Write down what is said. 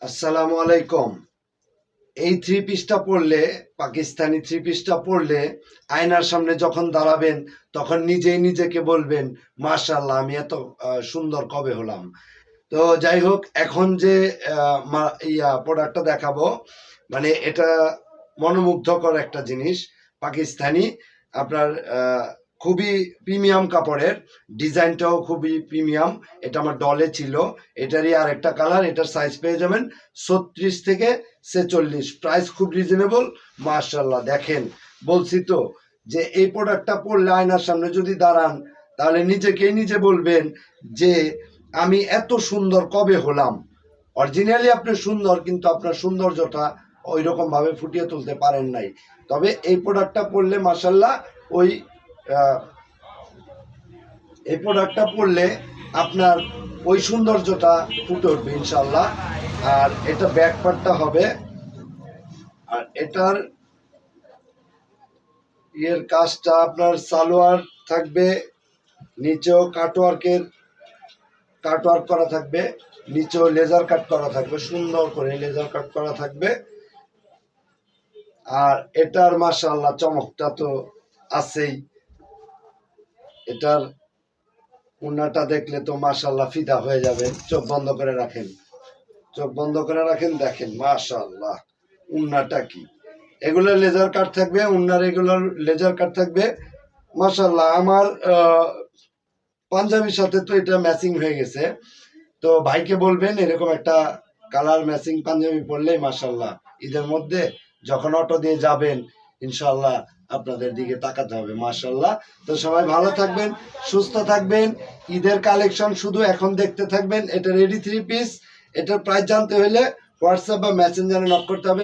আসসালামু আলাইকুম। এই থ্রি পিসটা পরলে, পাকিস্তানি থ্রি পিসটা পরলে আয়নার সামনে যখন দাঁড়াবেন তখন নিজেই নিজেকে বলবেন, মাশাআল্লাহ, আমি এত সুন্দর কবে হলাম। তো যাই হোক, এখন যে প্রোডাক্টটা দেখাবো, মানে এটা মনোমুগ্ধকর একটা জিনিস। পাকিস্তানি, আপনার খুবই প্রিমিয়াম কাপড়ের, ডিজাইনটাও খুবই প্রিমিয়াম। এটা আমার ডলে ছিল। এটারই আর একটা কালার, এটার সাইজ পেয়ে যাবেন 36 থেকে 46। প্রাইস খুব রিজনেবল। মাশাআল্লাহ, দেখেন, বলছি তো যে এই প্রোডাক্টটা পরলে আয়নার সামনে যদি দাঁড়ান তাহলে নিজেকেই নিজে বলবেন যে আমি এত সুন্দর কবে হলাম। অরিজিনালি আপনি সুন্দর, কিন্তু আপনার সৌন্দর্যটা ওই রকম ভাবে ফুটিয়ে তুলতে পারেন নাই। তবে এই প্রোডাক্টটা পরলে মাশাল্লাহ, ওই এই প্রোডাক্টটা পরলে আপনার ওই সৌন্দর্যটা ফুটে উঠবে ইনশাল্লাহ। আর এটা ব্যাক পার্টটা হবে, আর এটার কাজটা আপনার সালোয়ার থাকবে, নিচেও কাটওয়ার্ক করা থাকবে, নিচেও লেজার কাট করা থাকবে, সুন্দর করে লেজার কাট করা থাকবে। আর এটার মাশাআল্লাহ চমকটা তো আছেই। এটার উন্নাটা দেখলে তো মাশাআল্লাহ ফিদা হয়ে যাবে। চোখ বন্ধ করে রাখেন, চোখ বন্ধ করে রাখেন, দেখেন মাশাআল্লাহ উন্নাটা কি। এগুলো লেজার কাট থাকবে, উন্নার এগুলোর লেজার কাট থাকবে। মাশাআল্লাহ, আমার পাঞ্জাবির সাথে তো এটা ম্যাচিং হয়ে গেছে। তো ভাইকে বলবেন এরকম একটা কালার ম্যাচিং পাঞ্জাবি পরলেই মাশাআল্লাহ ঈদের মধ্যে যখন অটো দিয়ে যাবেন ইনশাআল্লাহ আপনাদের দিকে তাকাতে হবে। মাশাআল্লাহ। তো সবাই ভালো থাকবেন, সুস্থ থাকবেন। ঈদের কালেকশন শুধু এখন দেখতে থাকবেন। এটা রেডি থ্রি পিস। এটার প্রাইস জানতে হলে হোয়াটসঅ্যাপ বা মেসেঞ্জারে নক করতে হবে।